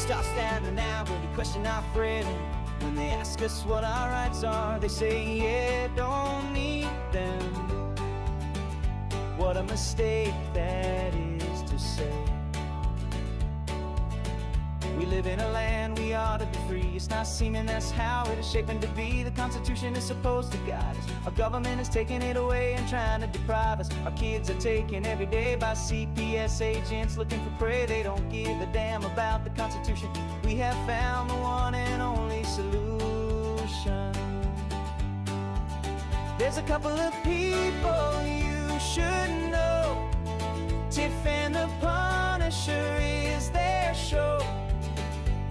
start standing out when we question our freedom. When they ask us what our rights are, they say, yeah, don't need them. What a mistake that is to say. We live in a land we ought to be free. It's not seeming that's how it is shaping to be. The Constitution is supposed to guide us. Our government is taking it away and trying to deprive us. Our kids are taken every day by CPS agents looking for prey. They don't give a damn about the Constitution. We have found the one and only solution. There's a couple of people you should know. Tiff and the Punisher is their show.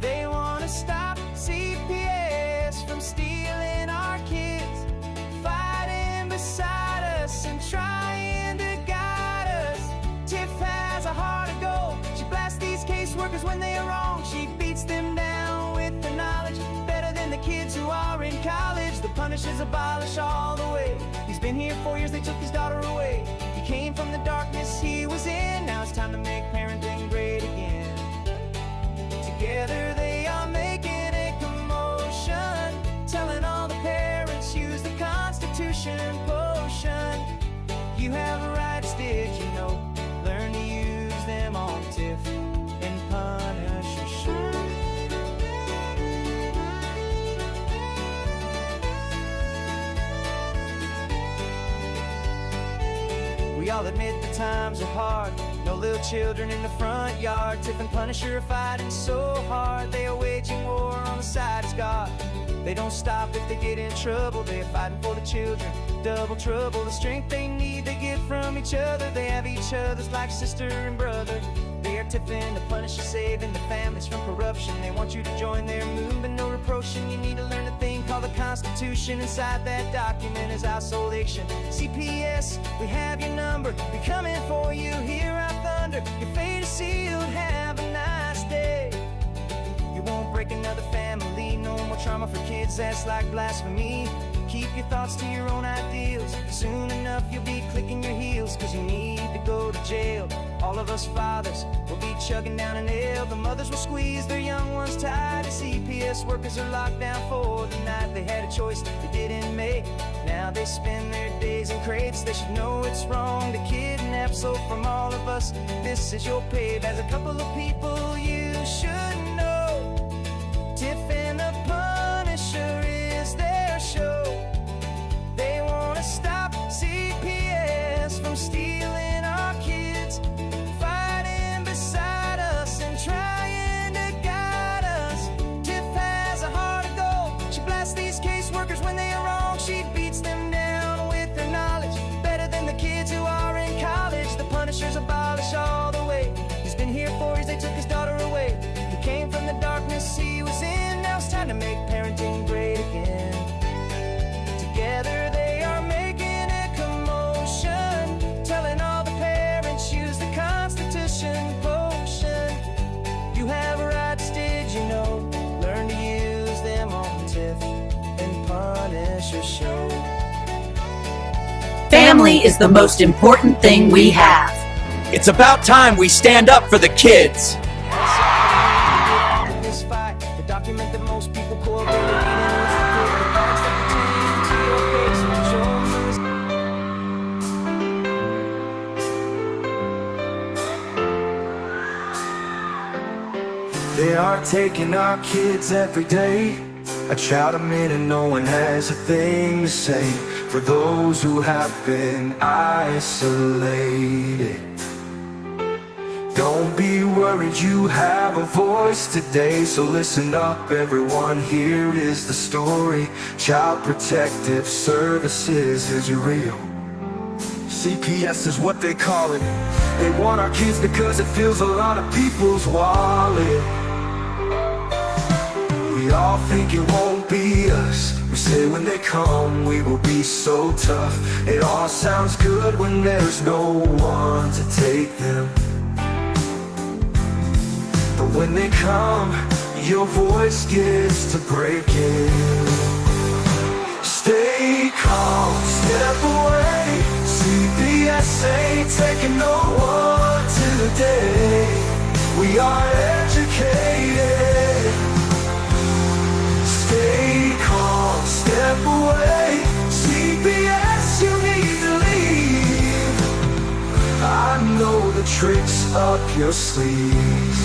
They want to stop CPS from stealing our kids, fighting beside us and trying to guide us. Tiff has a heart of gold. She blasts these caseworkers when they are wrong. She beats them down with her knowledge, better than the kids who are in college. The Punishers abolish all the way. He's been here 4 years, they took his daughter away. He came from the darkness he was in. Now it's time to make parenting great again. Together they are making a commotion, telling all the parents use the Constitution potion. You have rights, did you know? Learn to use them on Tiff and Punisher show. We all admit the times are hard. No little children in the front yard. Tiff and Punisher are fighting so hard. They are waging war on the side of God. They don't stop if they get in trouble. They are fighting for the children, double trouble. The strength they need they get from each other. They have each other's like sister and brother. They are Tiff and the Punisher, saving the families from corruption. They want you to join their movement, no reproaching. You need to learn a thing called the Constitution. Inside that document is our selection. CPS, we have your number. We're coming for you, hear our thunder. Your fate is sealed, have a nice day. You won't break another family, no more trauma for kids, that's like blasphemy. Keep your thoughts to your own ideals. Soon enough you'll be clicking your heels, cause you need to go to jail. All of us fathers will be chugging down an ale. The mothers will squeeze their young ones tight. The CPS workers are locked down for the night. They had a choice they didn't make. Now they spend their days in crates. They should know it's wrong to kidnap. So from all of us, this is your pay. There's a couple of people you should know. Tiff and the Punisher is their show. They want to stop CPS from stealing our kids, fighting beside us and trying to guide us. Tiff has a heart of gold. She blasts these caseworkers when they are wrong. She beats them down with her knowledge, better than the kids who are in college. The Punishers abolish all the way. He's been here 4 years, they took his daughter away. He came from the darkness he was in. Now it's time to make parenting great again. Together they are making a commotion, telling all the parents use the Constitution potion. You have rights, did you know? Learn to use them on Tiff and Punisher show. Family is the most important thing we have. It's about time we stand up for the kids. This fight, the document that most people call the leading with the facts that pertain to your face and show them. They are taking our kids every day. A child a minute, no one has a thing to say. For those who have been isolated, don't be worried, you have a voice today. So listen up everyone, here is the story. Child Protective Services is real. CPS is what they call it. They want our kids because it fills a lot of people's wallet. We all think it won't be us. We say when they come we will be so tough. It all sounds good when there's no one to take them. But when they come, your voice gets to breaking. Stay calm, step away. CPS ain't taking no one today. We are educated. the tricks up your sleeve.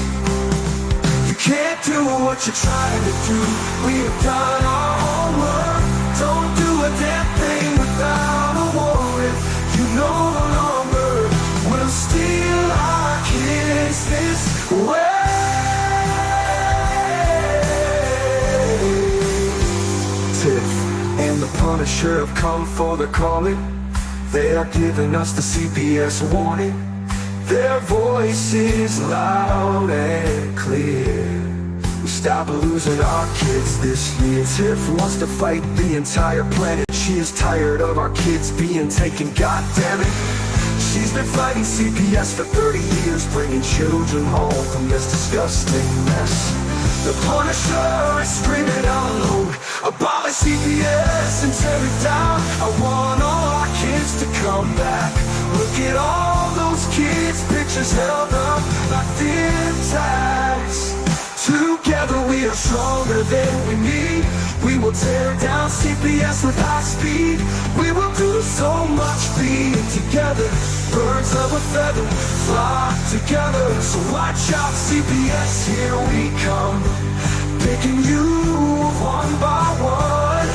You can't do what you're trying to do. We've done our homework. Don't do a damn thing without a warrant. You no longer will steal our kids this way. Tiff and the Punisher have come for the calling. They are giving us the CPS warning. Their voice is loud and clear. We stop losing our kids this year. Tiff wants to fight the entire planet. She is tired of our kids being taken, goddammit. She's been fighting CPS for 30 years, bringing children home from this disgusting mess. The Punisher is screaming out loud, abolish CPS and tear it down. I want all our kids to come back. Look at all those kids' pictures held up like thin tags. Together we are stronger than we need. We will tear down CPS with high speed. We will do so much being together. Birds of a feather flock together. So watch out CPS, here we come. Picking you one by one.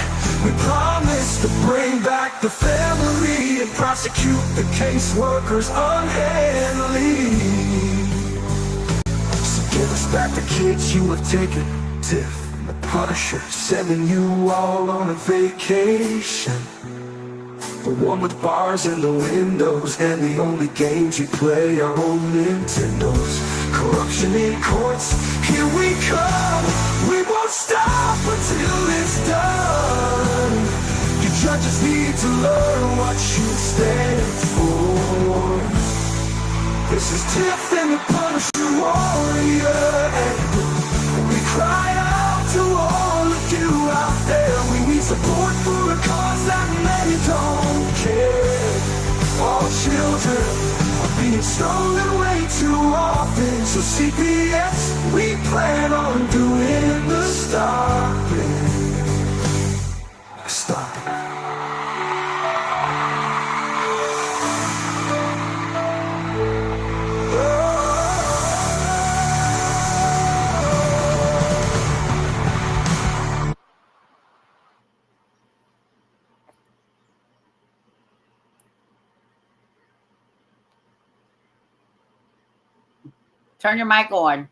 We promise to bring back the family and prosecute the caseworkers unhandily. Give us back the kids you have taken. Tiff and the Punisher sending you all on a vacation. The one with bars in the windows and the only games you play are on Nintendos. Corruption in courts, here we come. We won't stop until it's done. You judges need to learn what you stand for. This is Tiff and the Punisher warrior, and we cry out to all of you out there. We need support for a cause that many don't care. All children are being stolen way too often. So CPS, we plan on doing the stopping. Stop. Turn your mic on.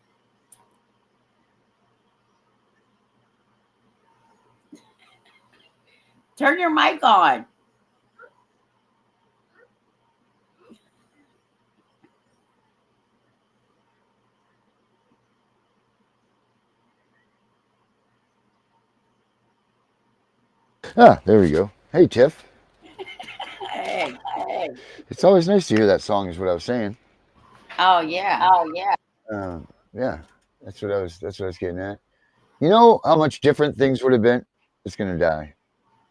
Turn your mic on. Ah, there we go. Hey, Tiff. Hey. It's always nice to hear that song, is what I was saying. Oh yeah. Yeah, that's what I was getting at. You know how much different things would have been? It's gonna die.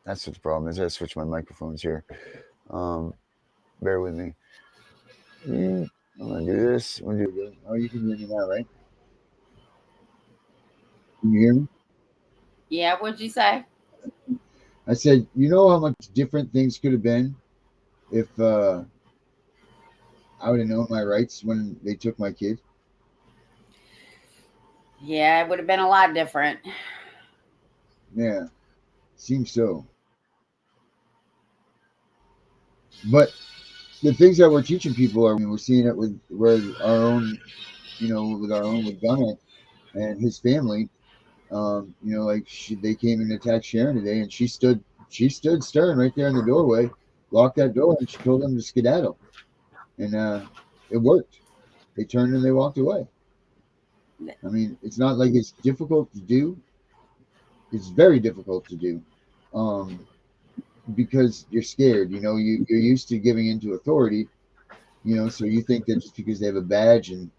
That's what the problem is. I switch my microphones here. Bear with me. I'm gonna do this. Oh, you can hear me now, right? Can you hear me? Yeah, what'd you say? I said, you know how much different things could have been if I would have known my rights when they took my kid? Yeah, it would have been a lot different. Yeah, seems so. But the things that we're teaching people are, we're seeing it with our own, with Gunnar and his family. They came and attacked Sharon today, and she stood stern right there in the doorway, locked that door, and she told them to skedaddle, and it worked. They turned and they walked away. I mean, it's not like it's difficult to do. It's very difficult to do, because you're scared. You're used to giving into authority. So you think that just because they have a badge and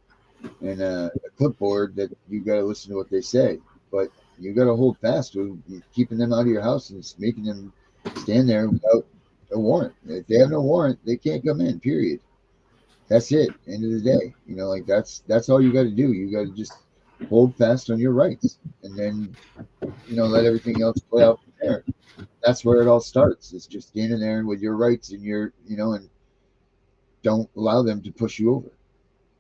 a clipboard that you got to listen to what they say, but you got to hold fast with keeping them out of your house and making them stand there without a warrant. If they have no warrant, they can't come in. Period. That's it. End of the day. That's all you got to do. You got to just hold fast on your rights, and then let everything else play out from there. That's where it all starts. It's just standing there with your rights and and don't allow them to push you over.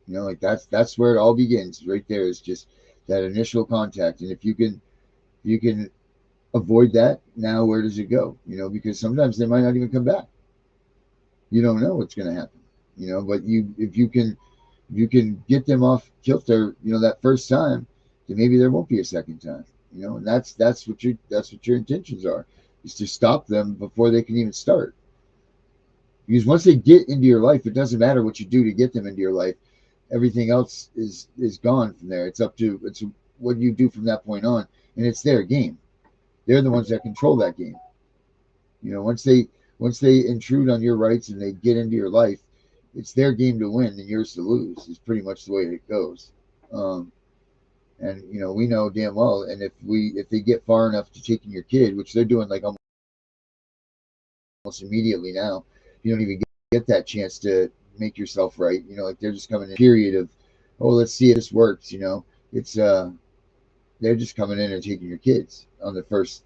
You know, like that's where it all begins. Right there is just that initial contact, and if you can avoid that, now where does it go? You know, because sometimes they might not even come back. You don't know what's going to happen. You know, but you if you can get them off kilter, you know, that first time, then maybe there won't be a second time. You know, and that's what your intentions are, is to stop them before they can even start. Because once they get into your life, it doesn't matter what you do to get them into your life. Everything else is gone from there. It's what you do from that point on, and it's their game. They're the ones that control that game. You know, once they intrude on your rights and they get into your life, it's their game to win and yours to lose. Is pretty much the way it goes. Um, and you know, we know damn well. And if they get far enough to taking your kid, which they're doing like almost immediately now, you don't even get that chance to make yourself right. You know, like they're just coming in a period of, oh, let's see if this works. You know, it's they're just coming in and taking your kids on that first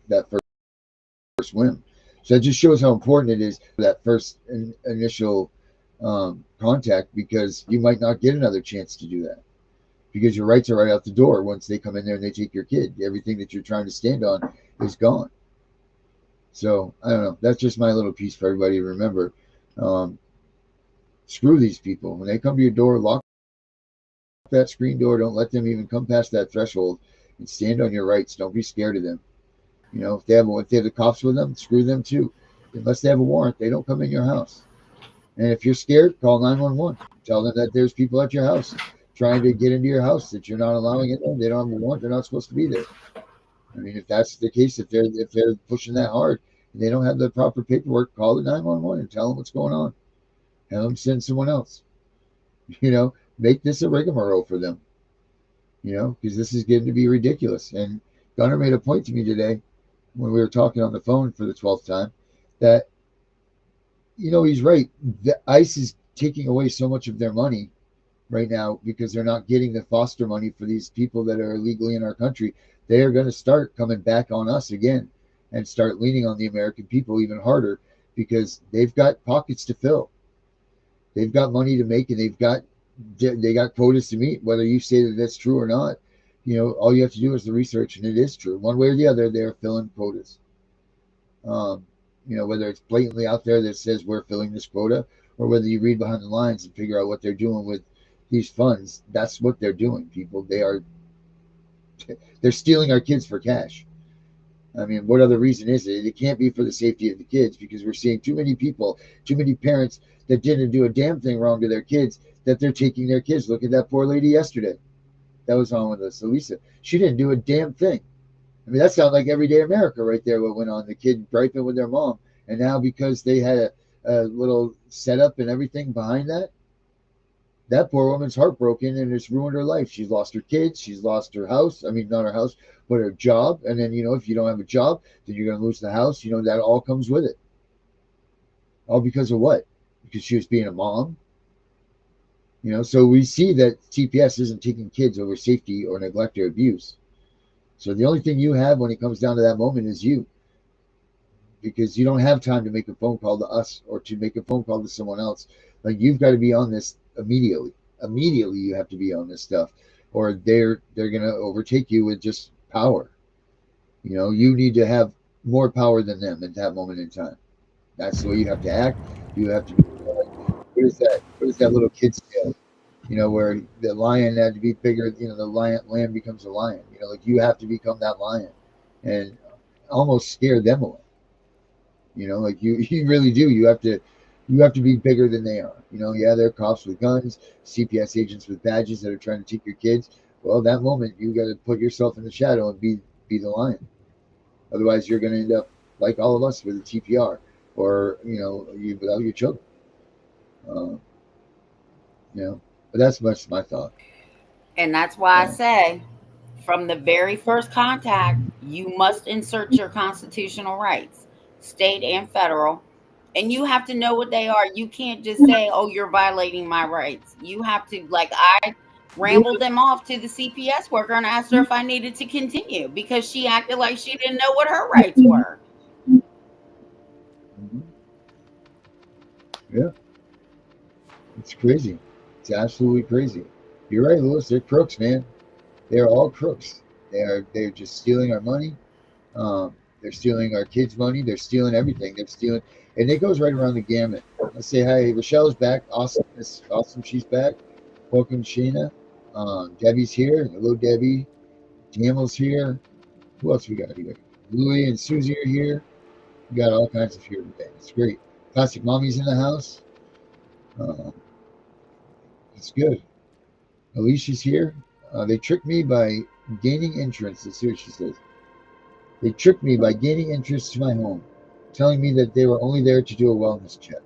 whim. So that just shows how important it is for that first initial contact, because you might not get another chance to do that, because your rights are right out the door once they come in there and they take your kid. Everything that you're trying to stand on is gone. So I don't know. That's just my little piece for everybody to remember. Um, Screw these people. When they come to your door, lock that screen door. Don't let them even come past that threshold, and stand on your rights. Don't be scared of them. You know, if they have the cops with them, screw them too. Unless they have a warrant, they don't come in your house. And if you're scared, call 911. Tell them that there's people at your house trying to get into your house that you're not allowing it in. They don't have a warrant. They're not supposed to be there. I mean, if that's the case, if they're pushing that hard and they don't have the proper paperwork, call the 911 and tell them what's going on. Have them send someone else. You know, make this a rigmarole for them. You know, because this is getting to be ridiculous. And Gunner made a point to me today when we were talking on the phone for the 12th time that, you know, he's right. The ICE is taking away so much of their money right now because they're not getting the foster money for these people that are illegally in our country. They are going to start coming back on us again and start leaning on the American people even harder, because they've got pockets to fill. They've got money to make, and they got quotas to meet. Whether you say that that's true or not, you know, all you have to do is the research, and it is true. One way or the other, they're filling quotas. Um, you know, whether it's blatantly out there that says we're filling this quota, or whether you read behind the lines and figure out what they're doing with these funds, that's what they're doing. People, they're stealing our kids for cash. I mean, what other reason is it? It can't be for the safety of the kids, because we're seeing too many people, too many parents that didn't do a damn thing wrong to their kids, that they're taking their kids. Look at that poor lady yesterday that was on with us, Elisa. She didn't do a damn thing. I mean, that sounds like everyday America right there, what went on. The kid griping with their mom. And now because they had a little setup and everything behind that, that poor woman's heartbroken and it's ruined her life. She's lost her kids. She's lost her house. I mean, not her house, but her job. And then, you know, if you don't have a job, then you're going to lose the house. You know, that all comes with it. All because of what? Because she was being a mom. You know, so we see that TPS isn't taking kids over safety or neglect or abuse. So the only thing you have when it comes down to that moment is you, because you don't have time to make a phone call to us or to make a phone call to someone else. Like, you've got to be on this immediately. Immediately, you have to be on this stuff, or they're gonna overtake you with just power. You know, you need to have more power than them at that moment in time. That's the way you have to act. You have to. What is that? What is that little kid's tale? You know, where the lion had to be bigger. You know, the lamb becomes a lion. You know, like, you have to become that lion, and almost scare them away. You know, like, you really do. You have to be bigger than they are. You know, yeah, they're cops with guns, CPS agents with badges that are trying to take your kids. Well, that moment you got to put yourself in the shadow and be the lion. Otherwise, you're going to end up like all of us with a TPR, or, you know, you without your children. Uh, you know, but that's much my thought. And that's why I Uh, say, from the very first contact, you must insert your constitutional rights, state and federal. And you have to know what they are. You can't just say, oh, you're violating my rights. You have to, like, I rambled them off to the CPS worker and asked her if I needed to continue because she acted like she didn't know what her rights were. mhm. Yeah, it's crazy. It's absolutely crazy. You're right, Lewis. They're crooks, man. They're all crooks. They're just stealing our money. They're stealing our kids' money. They're stealing everything. They're stealing, and it goes right around the gamut. Let's say hi. Rochelle's back. Awesome. It's awesome. She's back. Welcome, Sheena. Debbie's here. Hello, Debbie. Jamel's here. Who else we got here? Louie and Susie are here. We got all kinds of here today. It's great. Classic Mommy's in the house. Uh, it's good. Alicia's here. They tricked me by gaining entrance. Let's see what she says. They tricked me by gaining entrance to my home, telling me that they were only there to do a wellness check.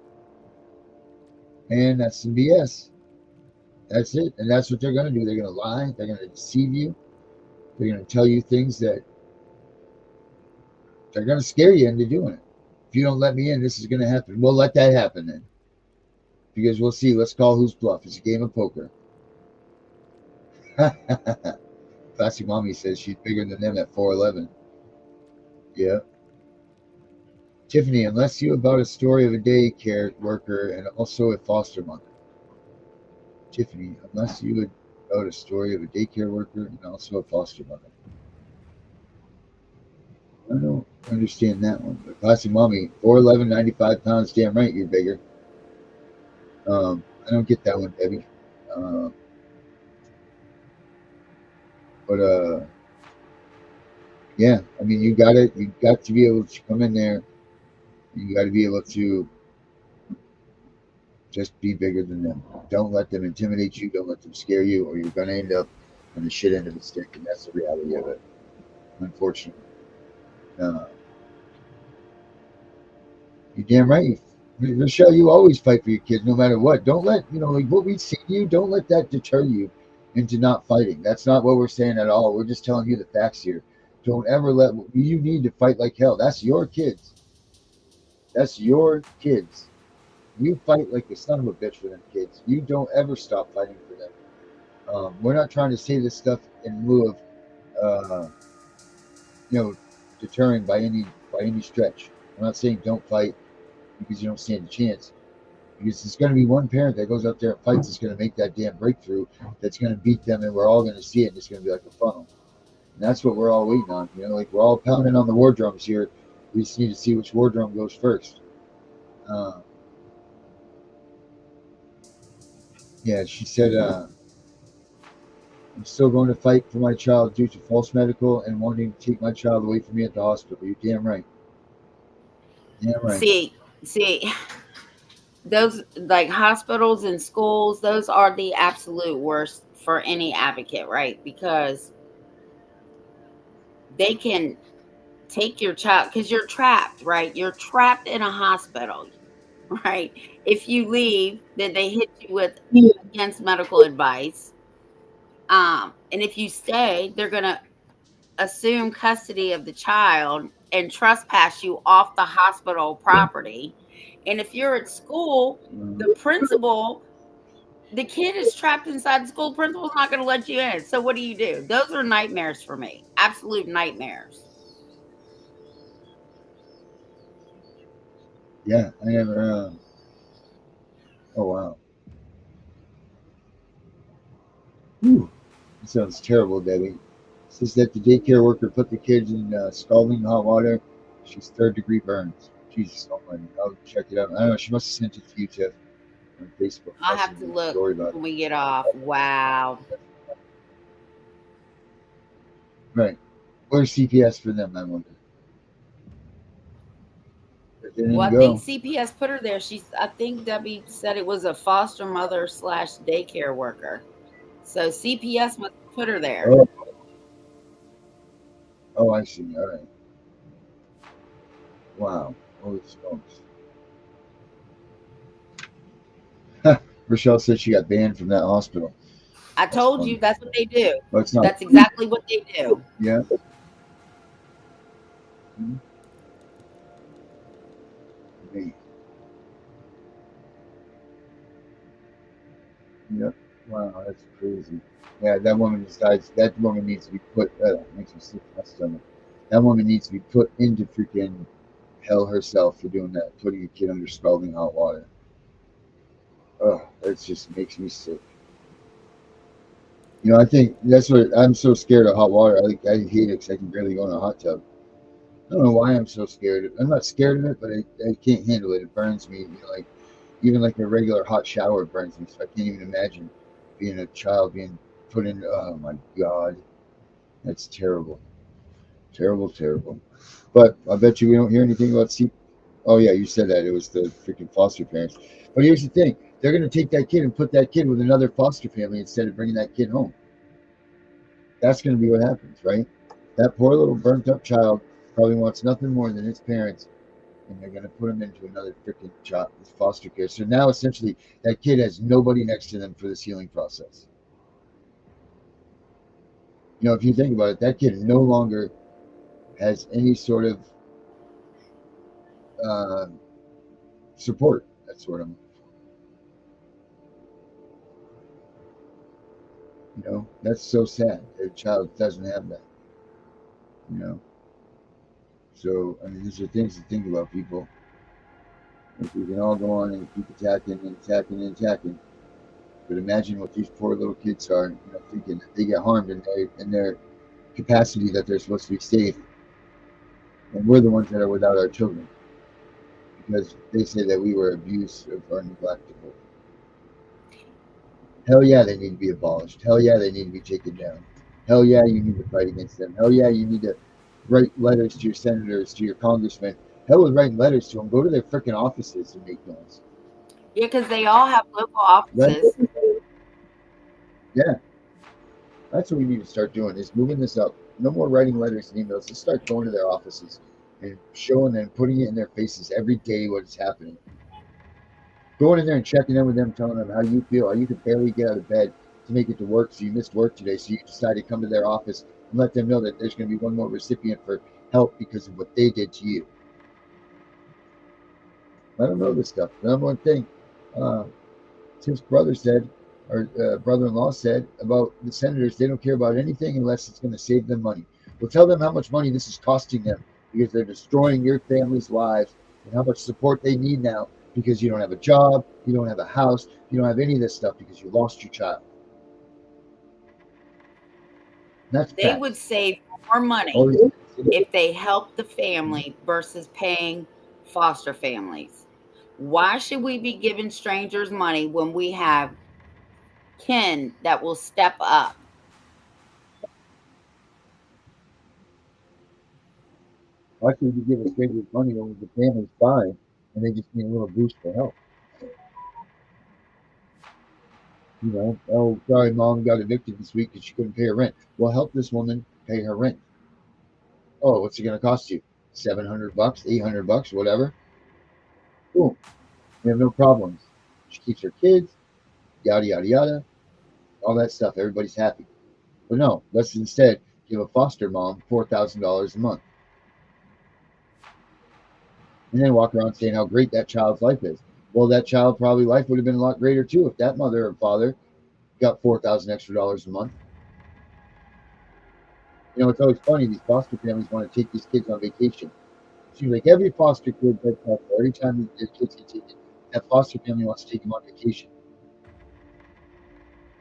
And that's some BS. That's it. And that's what they're going to do. They're going to lie. They're going to deceive you. They're going to tell you things that they're going to scare you into doing it. If you don't let me in, this is going to happen. We'll let that happen then. Because we'll see. Let's call who's bluff. It's a game of poker. Classic Mommy says she's bigger than them at 4'11". Yeah. Tiffany, unless you about a story of a daycare worker and also a foster mother. Tiffany, unless you about a story of a daycare worker and also a foster mother. I don't understand that one. But Classic Mommy, 4'11", 95 pounds. Damn right you're bigger. I don't get that one, Debbie. But yeah, I mean, you got to be able to come in there. You got to be able to just be bigger than them. Don't let them intimidate you. Don't let them scare you, or you're gonna end up on the shit end of the stick, and that's the reality of it. Unfortunately, you're damn right. Rochelle, you always fight for your kids, no matter what. Don't let like what we've seen you. Don't let that deter you into not fighting. That's not what we're saying at all. We're just telling you the facts here. Don't ever let you need to fight like hell. That's your kids. That's your kids. You fight like the son of a bitch for them kids. You don't ever stop fighting for them. We're not trying to say this stuff in lieu of, deterring by any stretch. I'm not saying don't fight because you don't stand a chance. Because there's going to be one parent that goes out there and fights that's going to make that damn breakthrough. That's going to beat them, and we're all going to see it. And it's going to be like a funnel. And that's what we're all waiting on. Like we're all pounding on the war drums here. We just need to see which war drum goes first. Yeah, she said, I'm still going to fight for my child due to false medical and wanting to take my child away from me at the hospital. You're damn right. Damn right. See, those like hospitals and schools, those are the absolute worst for any advocate, right? Because they can take your child because you're trapped, right? You're trapped in a hospital, right? If you leave, then they hit you with against medical advice. And if you stay, they're gonna assume custody of the child and trespass you off the hospital property. And if you're at school, the kid is trapped inside the school. The principal's not going to let you in. So what do? Those are nightmares for me. Absolute nightmares. Yeah, I never. Oh wow. Whew. That sounds terrible, Debbie. It says that the daycare worker put the kids in scalding hot water. She's 3rd-degree burns. Jesus Almighty. I'll check it out. I don't know. She must have sent it to you, Tiff, on Facebook. I'll have to look when we get off. Wow. Right. Where's CPS for them, I wonder? Well, I think CPS put her there. I think Debbie said it was a foster mother / daycare worker. So CPS must put her there. Oh, I see. All right. Wow. Holy smokes. Rochelle said she got banned from that hospital. I told you that's what they do. Well, it's not. That's exactly what they do. Yeah. Mm-hmm. Yep. Wow, that's crazy. Yeah, that woman decides that woman needs to be put. Makes me sick to my stomach. That woman needs to be put into freaking hell herself for doing that, putting a kid under scalding hot water. Oh, that just makes me sick. I think that's what I'm so scared of hot water. I hate it because I can barely go in a hot tub. I don't know why I'm so scared. I'm not scared of it, but I can't handle it. It burns me. Like even like a regular hot shower burns me. So I can't even imagine being a child being put in. Oh my God, that's terrible, terrible, terrible. But I bet you we don't hear anything about sea. Oh yeah, you said that it was the freaking foster parents. But here's the thing: they're going to take that kid and put that kid with another foster family instead of bringing that kid home. That's going to be what happens, right? That poor little burnt up child probably wants nothing more than its parents, and they're going to put him into another freaking child foster care. So now essentially that kid has nobody next to them for this healing process. If you think about it, that kid no longer has any sort of uh, support. That's what I'm. That's so sad. A child doesn't have that. You know. So I mean, these are things to think about, people. If we can all go on and keep attacking and attacking and attacking, but imagine what these poor little kids are, thinking that they get harmed in their capacity that they're supposed to be safe, and we're the ones that are without our children because they say that we were abusive or neglectful. Hell yeah, they need to be abolished. Hell yeah, they need to be taken down. Hell yeah, you need to fight against them. Hell yeah, you need to write letters to your senators, to your congressmen. Hell with writing letters to them. Go to their freaking offices and make noise. Yeah, because they all have local Right? offices. Yeah, that's what we need to start doing is moving this up. No more writing letters and emails. Let's start going to their offices and showing them, putting it in their faces every day what is happening. Going in there and checking in with them, telling them how you feel, how you could barely get out of bed to make it to work, so you missed work today, so you decided to come to their office and let them know that there's going to be one more recipient for help because of what they did to you. Let them know this stuff. The number one thing uh, Tiff's brother said, or brother-in-law said about the senators, they don't care about anything unless it's going to save them money. Well, tell them how much money this is costing them because they're destroying your family's lives and how much support they need now because you don't have a job, you don't have a house, you don't have any of this stuff because you lost your child. That's They would facts. save more money Oh, if they help the family versus paying foster families. Why should we be giving strangers money when we have kin that will step up? why should you give a stranger money when the family's fine and they just need a little boost for help? Oh, sorry, mom got evicted this week because she couldn't pay her rent. Well, help this woman pay her rent. Oh, what's it going to cost you? $700, $800, whatever. Boom. We have no problems. She keeps her kids, yada, yada, yada, all that stuff. Everybody's happy. But no, let's instead give a foster mom $4,000 a month and then walk around saying how great that child's life is. Well, that child probably life would have been a lot greater too if that mother or father got 4,000 extra dollars a month. It's always funny. These foster families want to take these kids on vacation. It seems like every foster kid gets out there, every time the kids get taken, that foster family wants to take them on vacation.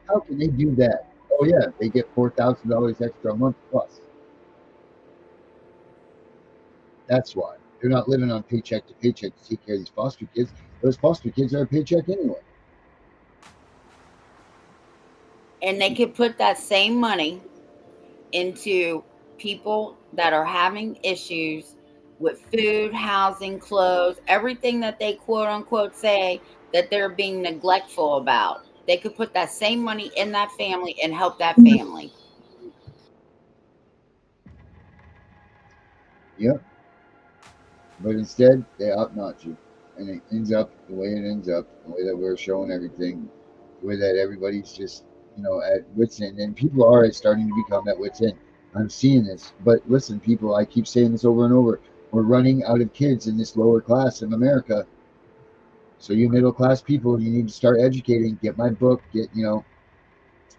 How can they do that? Oh yeah, they get $4,000 extra a month plus. That's why they're not living on paycheck to paycheck to take care of these foster kids. Those foster kids are a paycheck anyway. And they could put that same money into people that are having issues with food, housing, clothes, everything that they quote unquote say that they're being neglectful about. They could put that same money in that family and help that family. Yep. But instead, they opt not to, and it ends up the way it ends up, the way that we're showing everything, the way that everybody's just at wits end, and people are starting to become at wits end. I'm seeing this, but listen, people, I keep saying this over and over. We're running out of kids in this lower class of America. So you middle class people, you need to start educating. Get my book.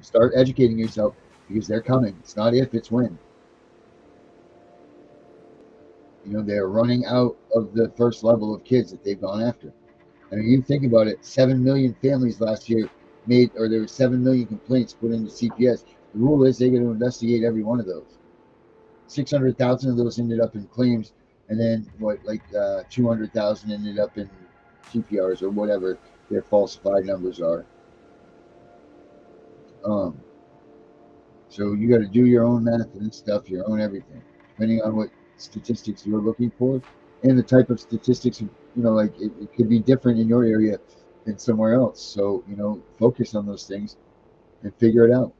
Start educating yourself because they're coming. It's not if, it's when. They're running out of the first level of kids that they've gone after. I mean, you think about it, 7 million families last year made, or there were 7 million complaints put into CPS. The rule is they're going to investigate every one of those. 600,000 of those ended up in claims, and then what, like 200,000 ended up in TPRs or whatever their falsified numbers are. So you got to do your own math and stuff, your own everything, depending on what statistics you're looking for and the type of statistics. Like it could be different in your area than somewhere else. So focus on those things and figure it out.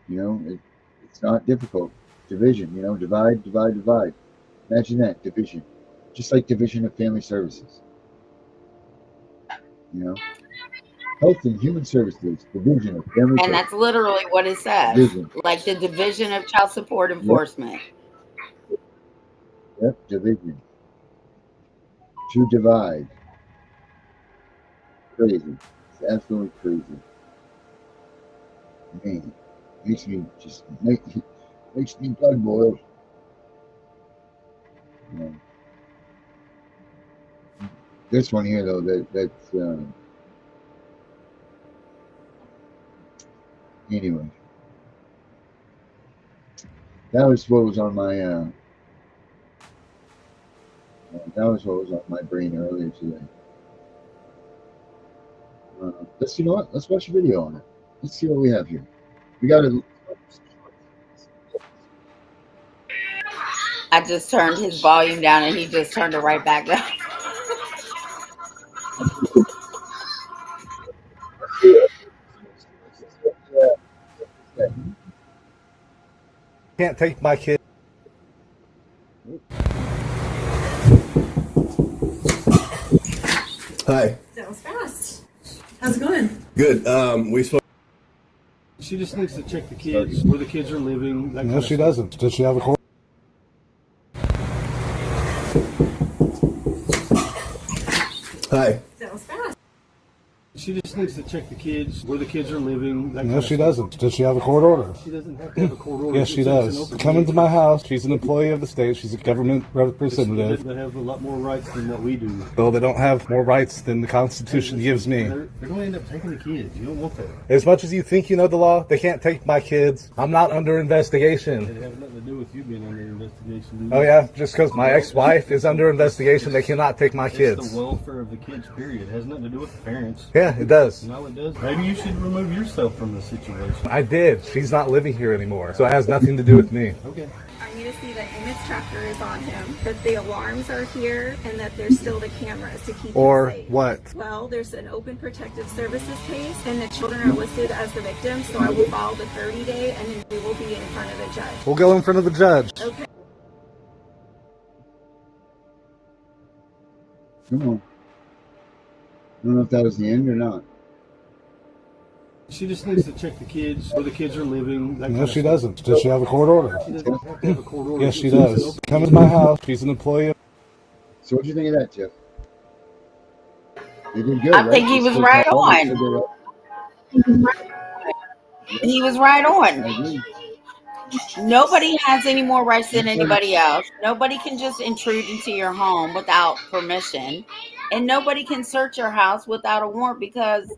It's not difficult. Division. Divide, divide, divide. Imagine that division, just like division of family services. Health and Human Services, division of family. And that's literally what it says. Division. Like the Division of Child Support Enforcement. Yep, division. To divide. Crazy. It's absolutely crazy. Man, makes me blood boil. This one here though, that's anyway. That was what was on my brain earlier today. You know what? Let's watch a video on it. Let's see what we have here. We got to. I just turned his volume down and he just turned it right back up. Can't take my kid. Hi. That was fast. How's it going? Good. We spoke. She just needs to check the kids, where the kids are living. No, she doesn't. Does she have a court? Hi. That was fast. She just needs to check the kids, where the kids are living. No, she doesn't. Does she have a court order? She doesn't have to have a court order. Yes, she does. Come into my house. She's an employee of the state. She's a government representative. They have a lot more rights than what we do. Well, they don't have more rights than the Constitution gives me. They're going to end up taking the kids. You don't want that. As much as you think you know the law, they can't take my kids. I'm not under investigation. It has nothing to do with you being under investigation. Oh, yeah? Just because my ex-wife is under investigation, they cannot take my kids. It's the welfare of the kids, period. It has nothing to do with the parents. Yeah, it does. No, it does. Maybe you should remove yourself from the situation. I did. She's not living here anymore, so it has nothing to do with me. Okay. I need to see that image tracker is on him, that the alarms are here, and that there's still the cameras to keep Or him safe. what? Well, there's an open protective services case, and the children are listed as the victims, so I will file the 30-day, and then we will be in front of the judge. We'll go in front of the judge. Okay. Come on. I don't know if that was the end or not. She just needs to check the kids, where the kids are living. No, she doesn't. Does she have a court order? She doesn't have to have a court order. Yes, she does. Come into my house. She's an employee. So what do you think of that, Tiff? They did good, I think he was right on. He was right on. Nobody has any more rights than anybody else. Nobody can just intrude into your home without permission. And nobody can search your house without a warrant, because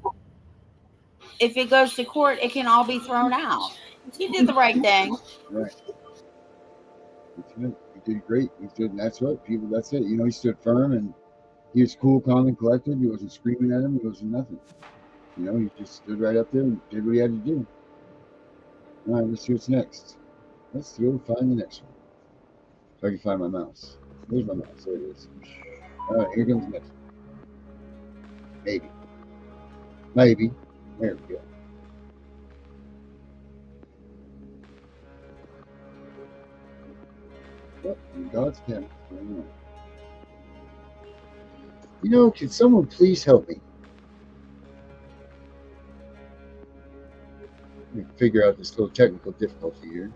if it goes to court, it can all be thrown out. He did the right thing. Right. He did great. He stood, and that's what people. That's it. He stood firm, and he was cool, calm, and collected. He wasn't screaming at him. He wasn't nothing. He just stood right up there and did what he had to do. All right, let's see what's next. Let's go find the next one. If I can find my mouse. Where's my mouse? There it is. All right, here comes the next one. Maybe. There we go. Yep, in God's camera. Can someone please help me? Let me figure out this little technical difficulty here.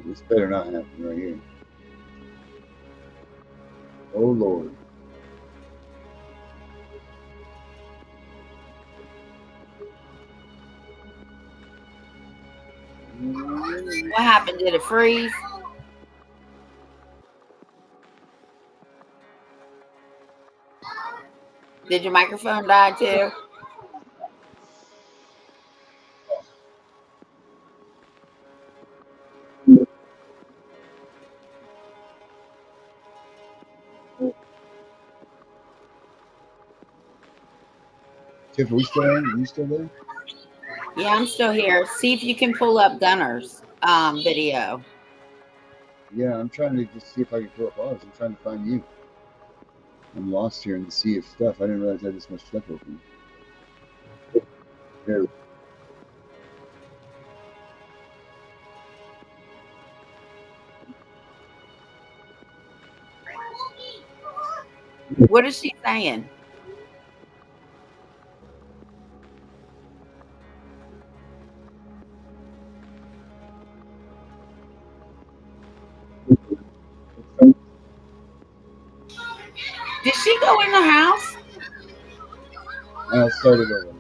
This better not happen right here. Oh Lord. What happened? Did it freeze? Did your microphone die too? Tiff, are we still on? Are you still there? Yeah, I'm still here. See if you can pull up Gunner's video. Yeah, I'm trying to just see if I can pull up ours. I'm trying to find you. I'm lost here in the sea of stuff. I didn't realize I had this much stuff open. There. What is she saying? Did she go in the house? I'll start it over.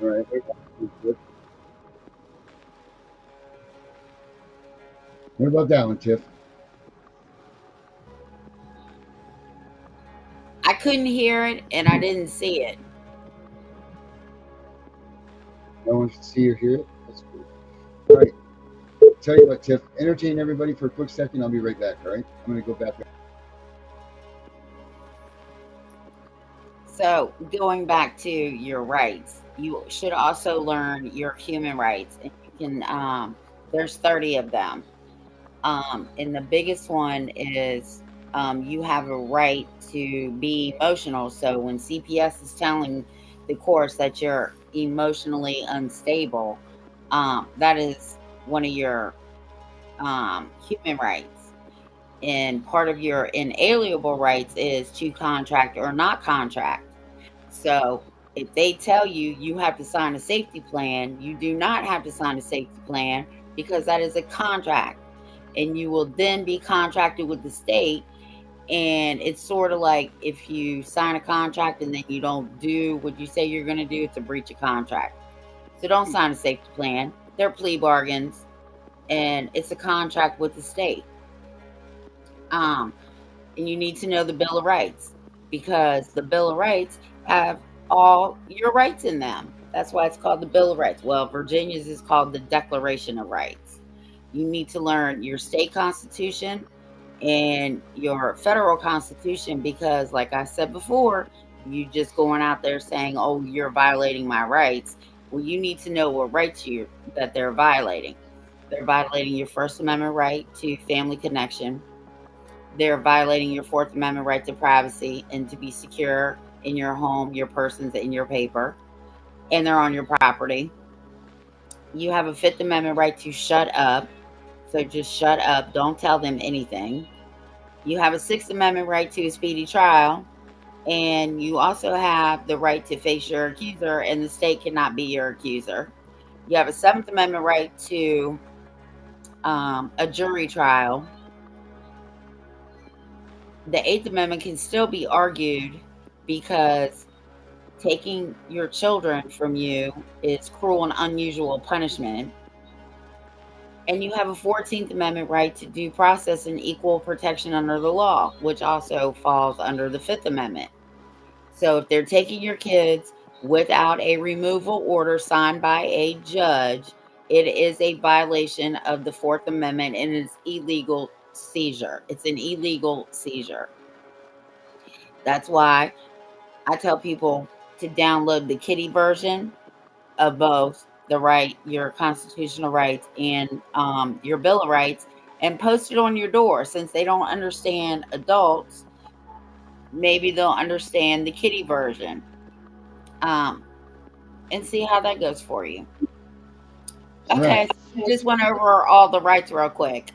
All right. What about that one, Tiff? I couldn't hear it and I didn't see it. No one can see or hear it? That's cool. All right. Tell you what, Tiff, entertain everybody for a quick second. I'll be right back, all right? I'm going to go back. So going back to your rights, you should also learn your human rights. And you can, there's 30 of them. And the biggest one is you have a right to be emotional. So when CPS is telling the courts that you're emotionally unstable, that is one of your human rights. And part of your inalienable rights is to contract or not contract. So if they tell you you have to sign a safety plan, you do not have to sign a safety plan because that is a contract. And you will then be contracted with the state. And it's sort of like if you sign a contract and then you don't do what you say you're going to do, it's a breach of contract. So don't sign a safety plan. They're plea bargains and it's a contract with the state. And you need to know the Bill of Rights because the Bill of Rights have all your rights in them. That's why it's called the Bill of Rights. Well, Virginia's is called the Declaration of Rights. You need to learn your state constitution and your federal constitution because, like I said before, you just going out there saying, oh, you're violating my rights. Well, you need to know what rights that they're violating. They're violating your First Amendment right to family connection. They're violating your Fourth Amendment right to privacy and to be secure in your home, your persons, and your paper. And they're on your property. You have a Fifth Amendment right to shut up. So just shut up. Don't tell them anything. You have a Sixth Amendment right to a speedy trial. And you also have the right to face your accuser, and the state cannot be your accuser. You have a Seventh Amendment right to a jury trial. The Eighth Amendment can still be argued because taking your children from you is cruel and unusual punishment. And you have a 14th Amendment right to due process and equal protection under the law, which also falls under the Fifth Amendment. So if they're taking your kids without a removal order signed by a judge, it is a violation of the Fourth Amendment and it's illegal seizure. It's an illegal seizure. That's why I tell people to download the kiddie version of both your constitutional rights and your Bill of Rights, and post it on your door. Since they don't understand adults, maybe they'll understand the kiddie version, and see how that goes for you. All Okay, right. so just went over all the rights real quick.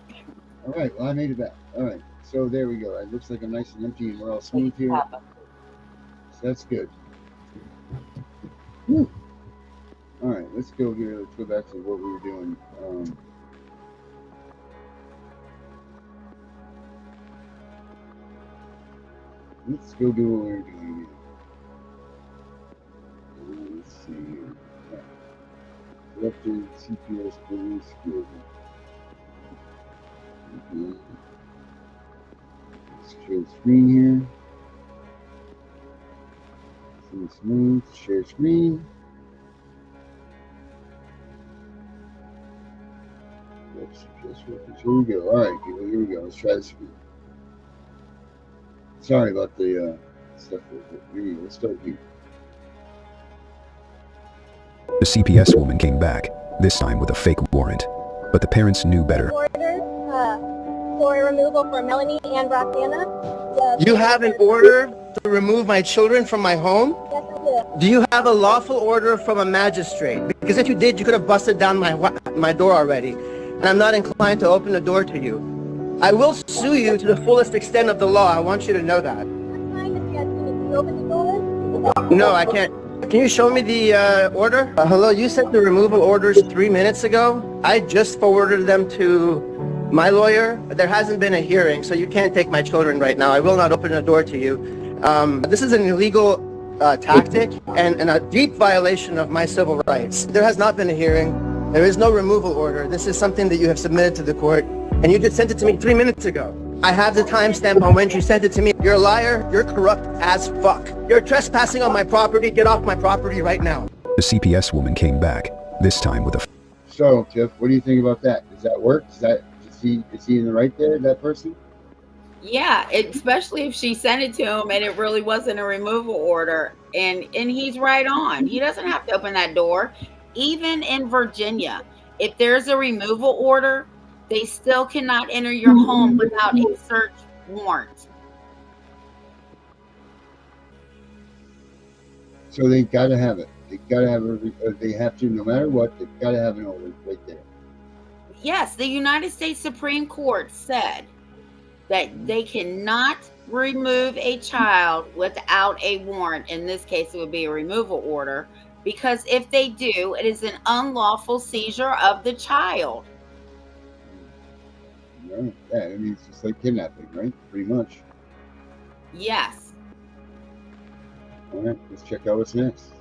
All right. Well, I made it back. All right. So there we go. It looks like I'm nice and empty and we're all smooth here. So that's good. Whew. All right. Let's go here. Let's go back to what we were doing. Let's go do what we were doing again. Let's see here. Selected CPS police skill. Secure the screen here. See smooth. Share screen. CPS workers. Here we go. All right, people. Here we go. Let's try the screen. Sorry about the stuff. Here we go. Let's start here. The CPS woman came back, this time with a fake warrant. But the parents knew better. Order for removal for Melanie and Roxana. You have an order to remove my children from my home? Yes, I do. Do you have a lawful order from a magistrate? Because if you did, you could have busted down my door already. And I'm not inclined to open the door to you. I will sue you to the fullest extent of the law. I want you to know that. That's fine if you guys can open the door. No, I can't. Can you show me the order? Hello, you sent the removal orders 3 minutes ago. I just forwarded them to my lawyer. There hasn't been a hearing, so you can't take my children right now. I will not open the door to you. This is an illegal tactic and a deep violation of my civil rights. There has not been a hearing. There is no removal order. This is something that you have submitted to the court, and you just sent it to me 3 minutes ago. I have the timestamp on when you sent it to me. You're a liar. You're corrupt as fuck. You're trespassing on my property. Get off my property right now. The CPS woman came back, this time with a... So, Tiff, what do you think about that? Does that work? Is he in the right there, that person? Yeah, especially if she sent it to him and it really wasn't a removal order. And he's right on. He doesn't have to open that door. Even in Virginia, if there's a removal order, they still cannot enter your home without a search warrant. So they got to have it. They got to have it. They have to, no matter what, they've got to have an order right there. Yes, the United States Supreme Court said that they cannot remove a child without a warrant. In this case, it would be a removal order, because if they do, it is an unlawful seizure of the child. Right. Yeah, I mean, it's just like kidnapping, right? Pretty much. Yes. All right, let's check out what's next.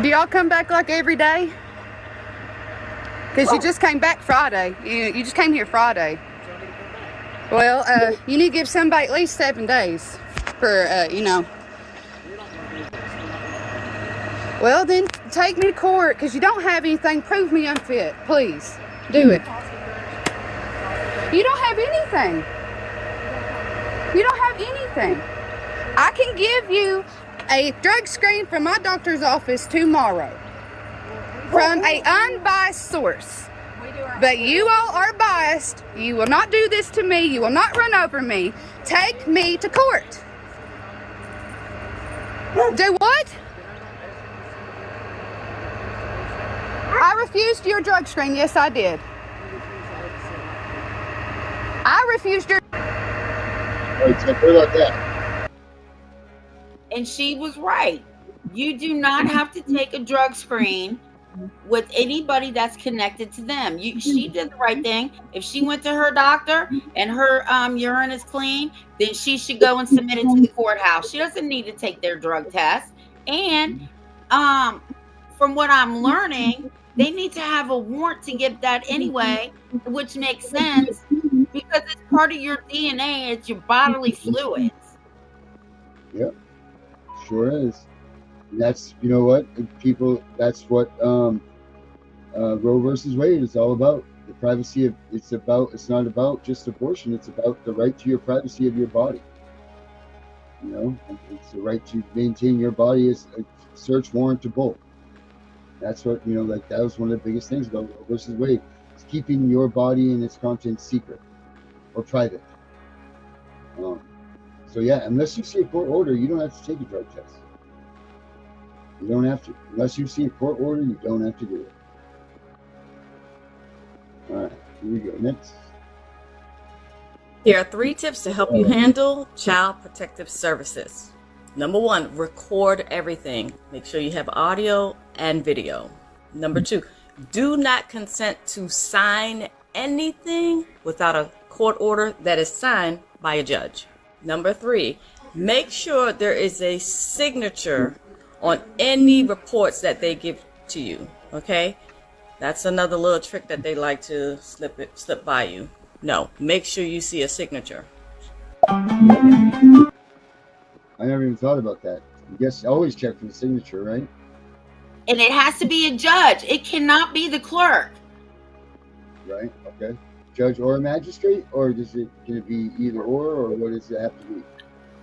Do y'all come back like every day? Because you just came back Friday. You just came here Friday. Well, you need to give somebody at least 7 days for, Well, then take me to court, because you don't have anything. Prove me unfit. Please, do it. You don't have anything. You don't have anything. I can give you a drug screen from my doctor's office tomorrow from an unbiased source. But you all are biased. You will not do this to me. You will not run over me. Take me to court. Do what? I refused your drug screen. Yes, I did. I refused your... Wait, so what about that? And she was right. You do not have to take a drug screen with anybody that's connected to them. She did the right thing. If she went to her doctor and her urine is clean, then she should go and submit it to the courthouse. She doesn't need to take their drug test. And from what I'm learning, they need to have a warrant to get that anyway, which makes sense because it's part of your DNA. It's your bodily fluids. Yep, sure is. And that's, you know what, people, that's what Roe versus Wade is all about the privacy of. It's not about just abortion. It's about the right to your privacy of your body. You know, it's the right to maintain your body as a search warrantable. That's what, you know, like that was one of the biggest things about Roe versus Wade. It's keeping your body and its contents secret or private. So yeah, unless you see a court order, you don't have to take a drug test. You don't have to. Unless you see a court order, you don't have to do it. All right, here we go. Next. Here are 3 tips to help you handle Child Protective Services. Number 1, record everything. Make sure you have audio and video. Number 2, do not consent to sign anything without a court order that is signed by a judge. Number 3, make sure there is a signature on any reports that they give to you. Okay? That's another little trick that they like to slip by you. No, make sure you see a signature. I never even thought about that. I guess always check for the signature, right? And it has to be a judge. It cannot be the clerk. Right. Okay. Judge or a magistrate, or can it be either or what does it have to be?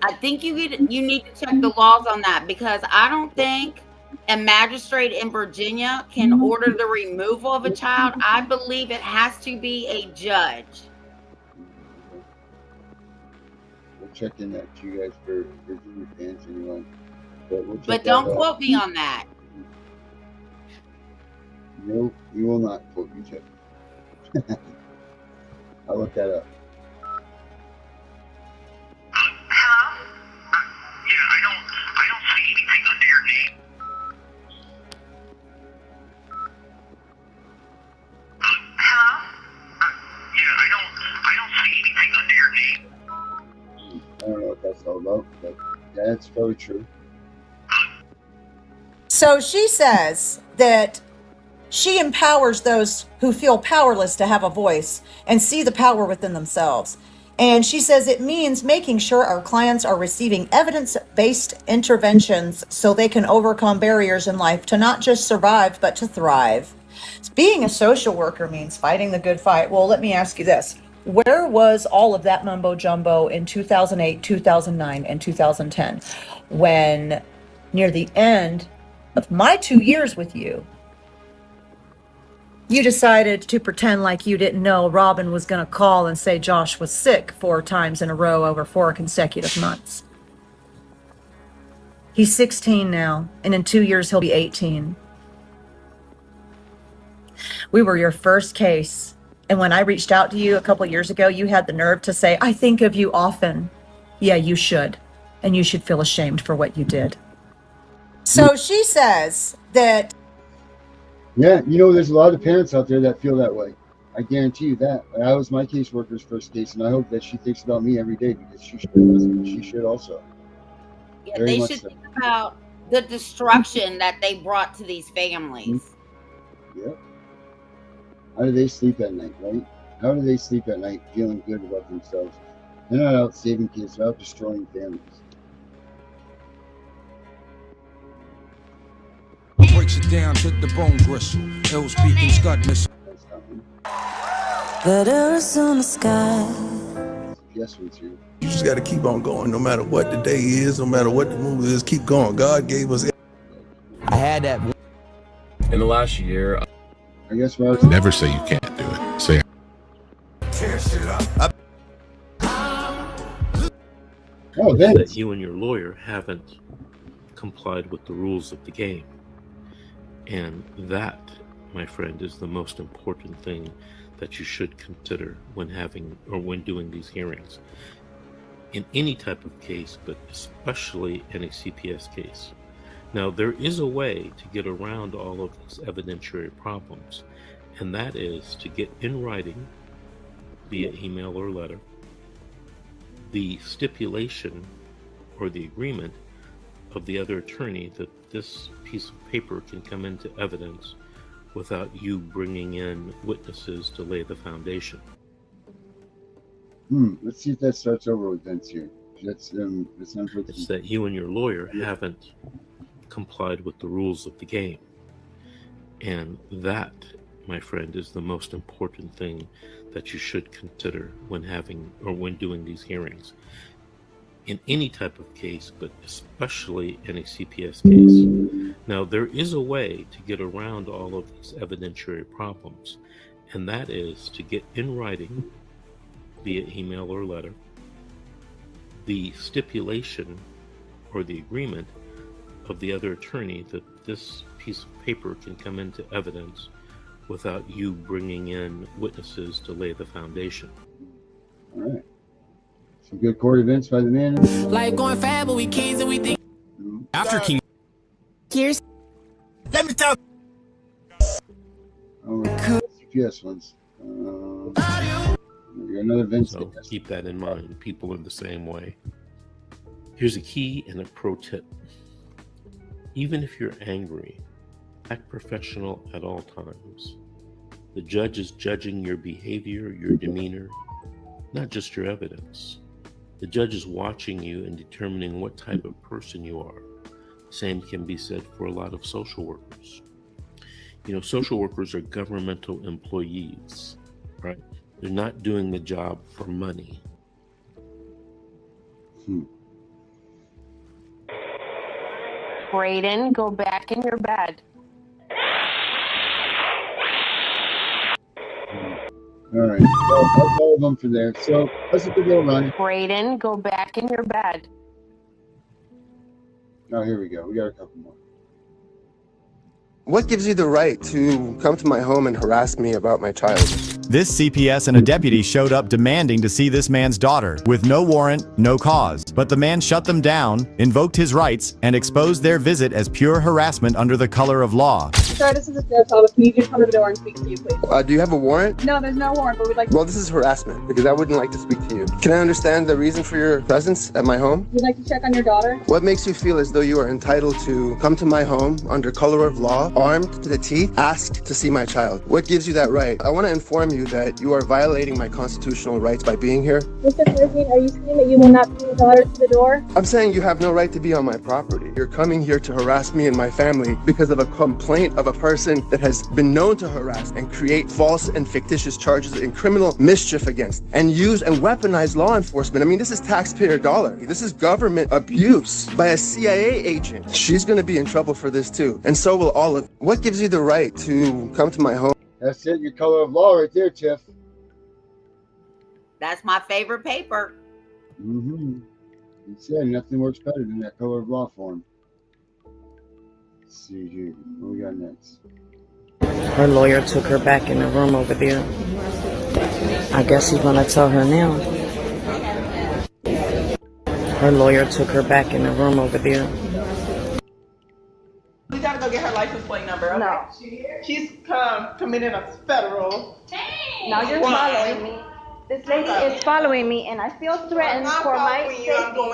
I think you need to check the laws on that, because I don't think a magistrate in Virginia can order the removal of a child. I believe it has to be a judge. We'll check in that to you guys for Virginia fans anyway. But don't quote me on that. No, we will not quote you, Tiff. I'll look that up. I don't know what that's all about, but that's probably true. So she says that she empowers those who feel powerless to have a voice and see the power within themselves. And she says it means making sure our clients are receiving evidence-based interventions so they can overcome barriers in life to not just survive, but to thrive. Being a social worker means fighting the good fight. Well, let me ask you this. Where was all of that mumbo jumbo in 2008, 2009, and 2010 when near the end of my 2 years with you, you decided to pretend like you didn't know Robin was going to call and say Josh was sick 4 times in a row over 4 consecutive months? He's 16 now, and in 2 years he'll be 18. We were your first case. And when I reached out to you a couple of years ago, you had the nerve to say, I think of you often. Yeah, you should. And you should feel ashamed for what you did. So she says that... Yeah, you know, there's a lot of parents out there that feel that way. I guarantee you that. I was my caseworker's first case, and I hope that she thinks about me every day, because she should also. Yeah, they should think about the destruction that they brought to these families. Yeah. How do they sleep at night, right? How do they sleep at night feeling good about themselves? They're not out saving kids, they're out destroying families. Breaks it down to the bone gristle. Ill speaking Scud missile. That Arizona sky. Yes, with you. You just got to keep on going, no matter what the day is, no matter what the move is. Keep going. God gave us. I had that in the last year. I guess we're never say you can't do it. Say tear shit up. That you and your lawyer haven't complied with the rules of the game. And that, my friend, is the most important thing that you should consider when doing these hearings. In any type of case, but especially in a CPS case. Now, there is a way to get around all of these evidentiary problems, and that is to get in writing, via email or letter, the stipulation or the agreement of the other attorney that this piece of paper can come into evidence without you bringing in witnesses to lay the foundation. Let's see if that starts over with Vince here. It's that you and your lawyer haven't complied with the rules of the game. And that, my friend, is the most important thing that you should consider when doing these hearings. In any type of case, but especially in a CPS case. Now, there is a way to get around all of these evidentiary problems, and that is to get in writing, via email or letter, the stipulation or the agreement of the other attorney that this piece of paper can come into evidence without you bringing in witnesses to lay the foundation. All right. Some good court events by the man. Life going fast, but we kids and we think. After King. Here's. Let me talk. Oh, CPS ones. Another Vince. So keep that in mind. People are the same way. Here's a key and a pro tip. Even if you're angry, act professional at all times. The judge is judging your behavior, your demeanor, not just your evidence. The judge is watching you and determining what type of person you are. Same can be said for a lot of social workers. You know, social workers are governmental employees, right? They're not doing the job for money. Brayden, go back in your bed. All right. Well, that's all of them for there. So let's look at the run. Brayden, go back in your bed. Oh, here we go. We got a couple more. What gives you the right to come to my home and harass me about my child? This CPS and a deputy showed up demanding to see this man's daughter, with no warrant, no cause. But the man shut them down, invoked his rights, and exposed their visit as pure harassment under the color of law. Sir, this is the sheriff's office. Can you just come to the door and speak to you, please? Do you have a warrant? No, there's no warrant, but we'd like to... Well, this is harassment, because I wouldn't like to speak to you. Can I understand the reason for your presence at my home? We'd like to check on your daughter. What makes you feel as though you are entitled to come to my home under color of law, armed to the teeth, asked to see my child? What gives you that right? I want to inform you that you are violating my constitutional rights by being here. Mr. Perkins, are you saying that you will not bring your daughter to the door? I'm saying you have no right to be on my property. You're coming here to harass me and my family because of a complaint of a person that has been known to harass and create false and fictitious charges and criminal mischief against and use and weaponize law enforcement. I mean, this is taxpayer dollar. This is government abuse by a CIA agent. She's going to be in trouble for this too, and so will all of you. What gives you the right to come to my home? That's it, your color of law right there, Tiff. That's my favorite paper. Mm-hmm. You said nothing works better than that color of law form. Let's see here. What we got next? Her lawyer took her back in the room over there. I guess he's gonna tell her now. Her lawyer took her back in the room over there. We gotta go get her license plate number. Okay? No. She's committed a federal. Now you're following me. This lady is following me, and I feel threatened for my safety.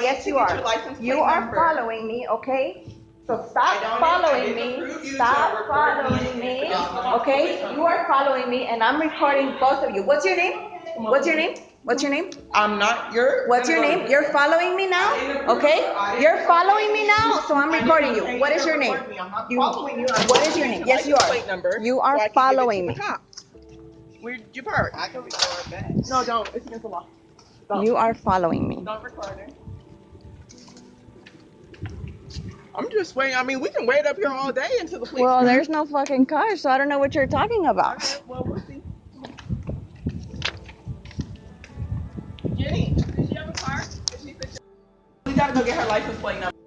Yes, you are. You are following me, okay? So stop following me. Stop following me. Okay? You are following me, and I'm recording both of you. What's your name? What's your name? What's your name? I'm not your. What's your name? You're following me now? Okay? You're following me now, so I'm recording you. What is your name? What is your name? Yes, you are. You are following me. Where'd you park? I can record back. No, don't. It's against the law. Don't. You are following me. Don't record it. I'm just waiting. I mean, we can wait up here all day until the police. Well, there's no fucking car, so I don't know what you're talking about. Okay, well, we'll see. Jenny, does she have a car? We gotta go get her license plate number.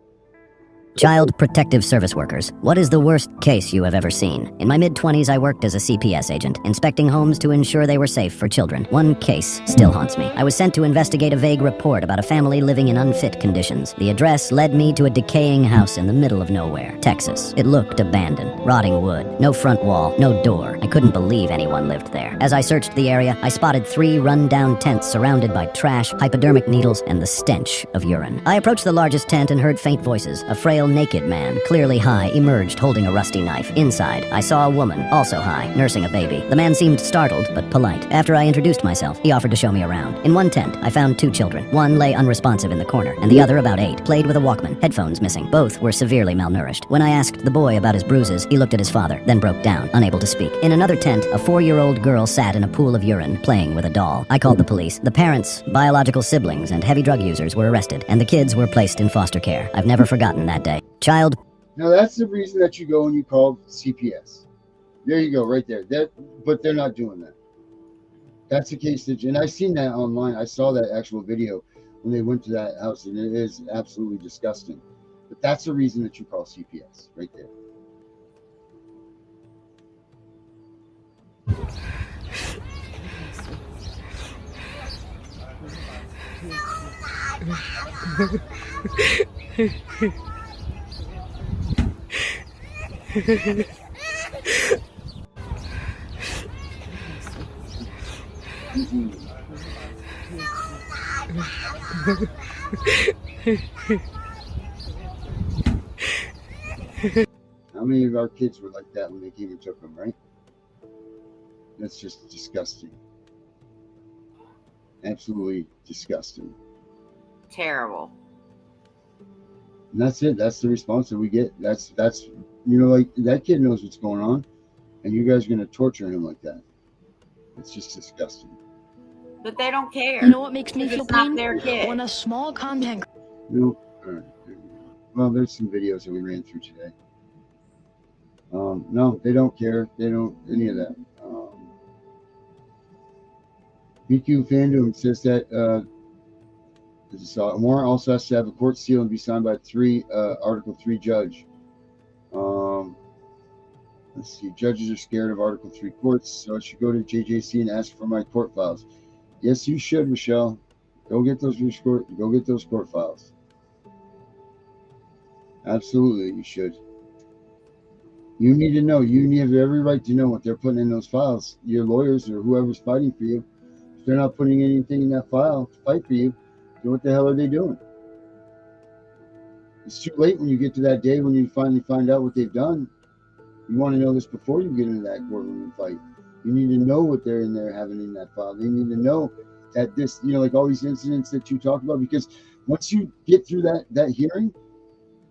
Child Protective Service workers, what is the worst case you have ever seen? In my mid-20s, I worked as a CPS agent, inspecting homes to ensure they were safe for children. One case still haunts me. I was sent to investigate a vague report about a family living in unfit conditions. The address led me to a decaying house in the middle of nowhere, Texas. It looked abandoned, rotting wood, no front wall, no door. I couldn't believe anyone lived there. As I searched the area, I spotted 3 run-down tents surrounded by trash, hypodermic needles, and the stench of urine. I approached the largest tent and heard faint voices. A frail pale, naked man, clearly high, emerged holding a rusty knife. Inside, I saw a woman, also high, nursing a baby. The man seemed startled, but polite. After I introduced myself, he offered to show me around. In one tent, I found 2 children. One lay unresponsive in the corner, and the other, about 8, played with a Walkman, headphones missing. Both were severely malnourished. When I asked the boy about his bruises, he looked at his father, then broke down, unable to speak. In another tent, a 4-year-old girl sat in a pool of urine, playing with a doll. I called the police. The parents, biological siblings, and heavy drug users were arrested, and the kids were placed in foster care. I've never forgotten that day. Child. Now that's the reason that you go and you call CPS. There you go, right there. But they're not doing that. That's the case that, and I've seen that online. I saw that actual video when they went to that house, and it is absolutely disgusting. But that's the reason that you call CPS, right there. How many of our kids were like that when they came and took them, right? That's just disgusting. Absolutely disgusting. Terrible. And that's it. That's the response that we get. That's like that kid knows what's going on, and you guys are going to torture him like that. It's just disgusting. But they don't care. You know what makes me feel It's not pain? their kid. When a small content. No. All right. Well, there's some videos that we ran through today. No, they don't care. They don't any of that. BQ Fandom says that a warrant also has to have a court seal and be signed by Article 3 judge. Let's see. Judges are scared of Article 3 courts, so I should go to JJC and ask for my court files. Yes, you should, Michelle. Go get those court files. Absolutely, you should. You need to know. You have every right to know what they're putting in those files. Your lawyers or whoever's fighting for you, if they're not putting anything in that file to fight for you, then what the hell are they doing? It's too late when you get to that day when you finally find out what they've done. You want to know this before you get into that courtroom and fight. You need to know what they're in there having in that file. They need to know that this, like all these incidents that you talked about, because once you get through that hearing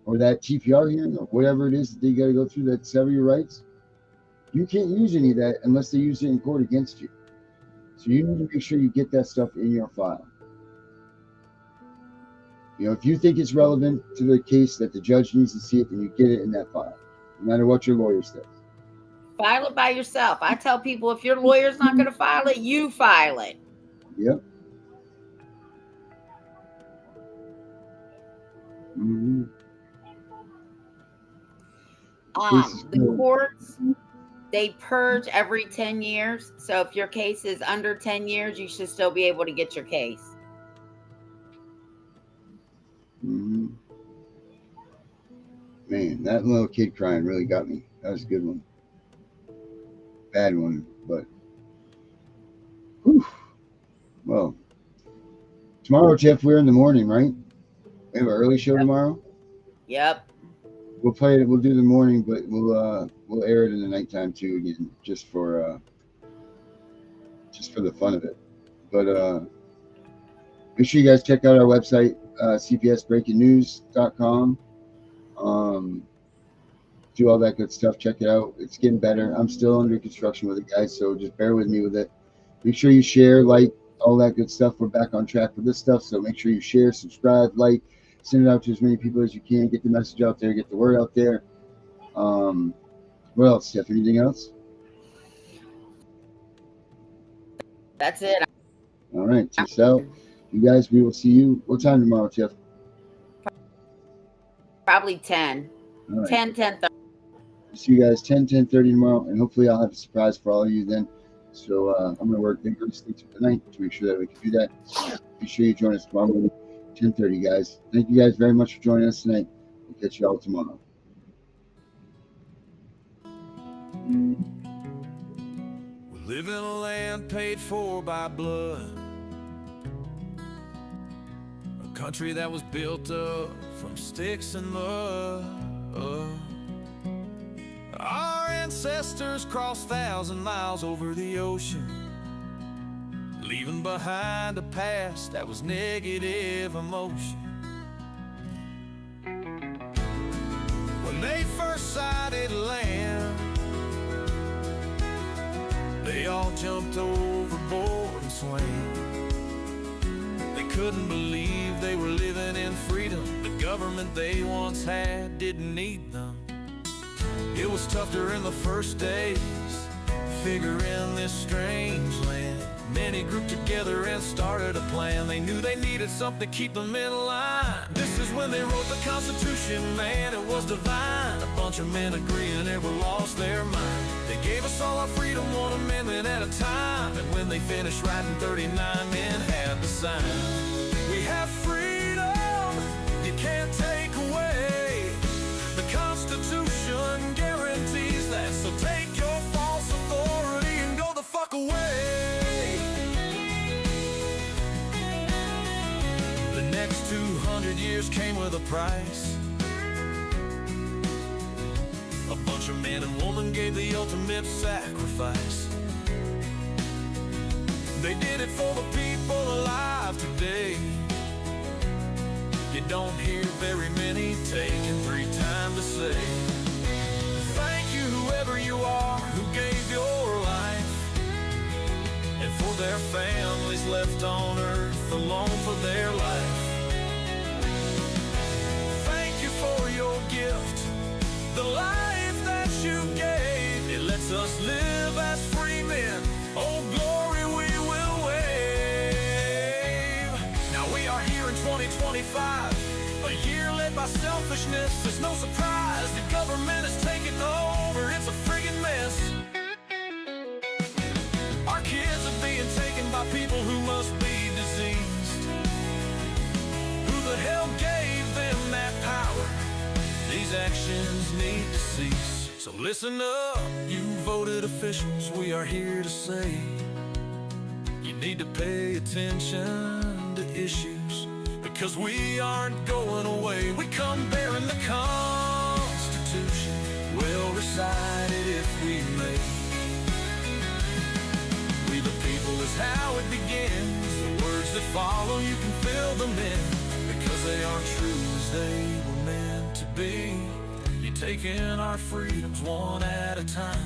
or that TPR hearing or whatever it is that they got to go through that sever your rights, you can't use any of that unless they use it in court against you. So you need to make sure you get that stuff in your file. If you think it's relevant to the case that the judge needs to see it, then you get it in that file, no matter what your lawyer says. File it by yourself. I tell people, if your lawyer's not going to file it, you file it. Yep. Mm-hmm. The courts, they purge every 10 years. So if your case is under 10 years, you should still be able to get your case. Mm-hmm. Man, that little kid crying really got me. That was a good one. Bad one, but whew. Well, tomorrow, Jeff, we're in the morning, right? We have an early show tomorrow. Yep. We'll play it. We'll do the morning, but we'll air it in the nighttime too, again, just for the fun of it. But make sure you guys check out our website, cpsbreakingnews.com. Do all that good stuff. Check it out. It's getting better. I'm still under construction with it, guys, so just bear with me with it. Make sure you share, like, all that good stuff. We're back on track with this stuff, so make sure you share, subscribe, like, send it out to as many people as you can. Get the message out there. Get the word out there. What else, Steph? Anything else? That's it. All right. Peace out. You guys, we will see you. What time tomorrow, Tiff? Probably 10. All right. 10:30. See you guys 10:30 tomorrow, and hopefully I'll have a surprise for all of you then. So I'm going to work vigorously tonight to make sure that we can do that. Be sure you join us tomorrow morning, 10:30, guys. Thank you guys very much for joining us tonight. We'll catch you all tomorrow. We live in a land paid for by blood, a country that was built up from sticks and mud. Our ancestors crossed 1,000 miles over the ocean, leaving behind a past that was negative emotion. When they first sighted land, they all jumped overboard and swam. They couldn't believe they were living in freedom. The government they once had didn't need them. It was tough during the first days, figuring this strange land. Many grouped together and started a plan. They knew they needed something to keep them in line. This is when they wrote the Constitution, man, it was divine. A bunch of men agreeing never lost their mind. They gave us all our freedom, one amendment at a time. And when they finished writing, 39 men had to sign. We have freedom, you can't take away. The Constitution guarantees that. So take your false authority and go the fuck away. The next 200 years came with a price. A bunch of men and women gave the ultimate sacrifice. They did it for the people alive today. You don't hear very many taking 3 times to say thank you, whoever you are, who gave your life, and for their families left on earth alone for their life. Thank you for your gift, the life that you gave. It lets us live as free men. Oh, glory we will wave. Now we are here in 2025, a year led by selfishness. It's no surprise the government is taking over. It's a friggin' mess. Our kids are being taken by people who must be diseased. Who the hell gave them that power? These actions need to cease. So listen up, you voted officials, we are here to say you need to pay attention to issues, because we aren't going away. We come bearing the Constitution, we'll recite it if we may. We the people is how it begins. The words that follow, you can fill them in, because they are true as they were meant to be. You're taking our freedoms one at a time.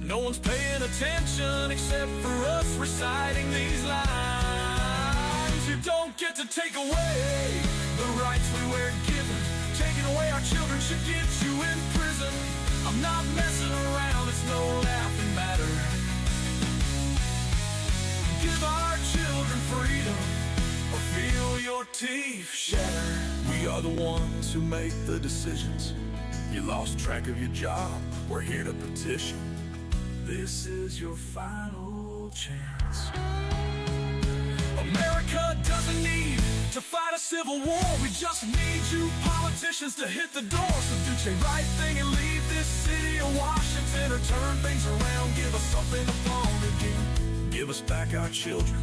No one's paying attention except for us reciting these lines. You don't get to take away the rights we were given. Taking away our children should get you in prison. I'm not messing around, it's no laughing matter. Give our children freedom, or feel your teeth shatter. We are the ones who make the decisions. You lost track of your job, we're here to petition. This is your final chance. America doesn't need to fight a civil war. We just need you politicians to hit the door. So do the right thing and leave this city of Washington, or turn things around, give us something to pawn again. Give us back our children,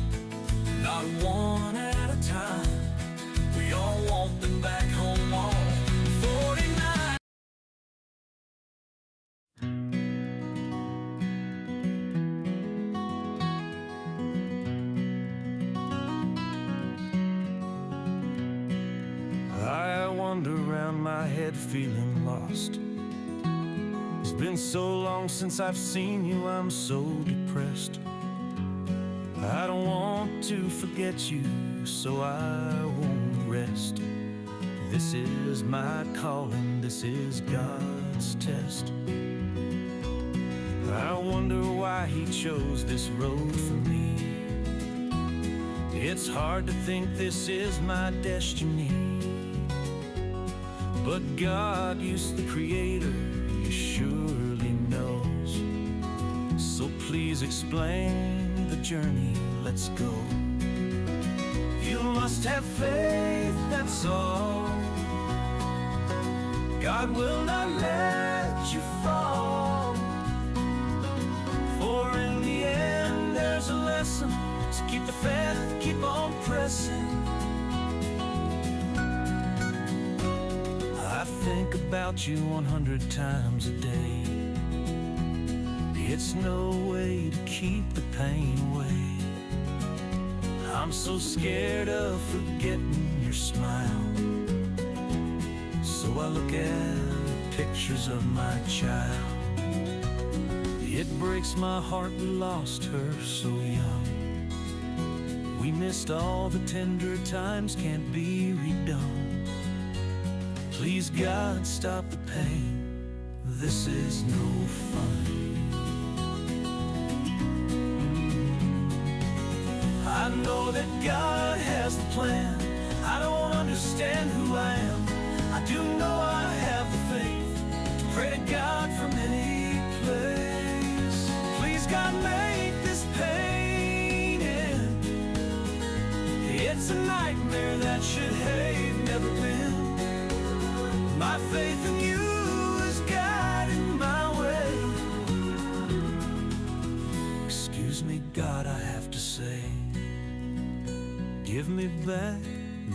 not one at a time. We all want them back home on 49. I wander around my head feeling lost. It's been so long since I've seen you, I'm so depressed. I don't want to forget you, so I won't rest. This is my calling, this is God's test. I wonder why He chose this road for me. It's hard to think this is my destiny, but God, you's the creator, you surely knows. So please explain the journey, let's go. You must have faith, that's all. God will not let you fall. For in the end there's a lesson, so keep the faith, keep on pressing. about you 100 times a day. It's no way to keep the pain away. I'm so scared of forgetting your smile, so I look at pictures of my child. It breaks my heart we lost her so young. We missed all the tender times, can't be redone. Please God, stop the pain, this is no fun. I know that God has the plan. I don't understand who I am. I do know I have the faith to pray to God from any place. Please God, make this pain end. It's a nightmare that should have never been. My faith in you is guiding my way. Excuse me, God, I have to say, give me back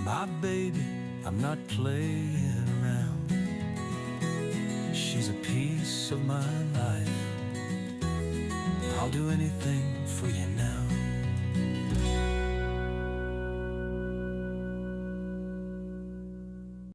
my baby, I'm not playing around. She's a piece of my life. I'll do anything for you now.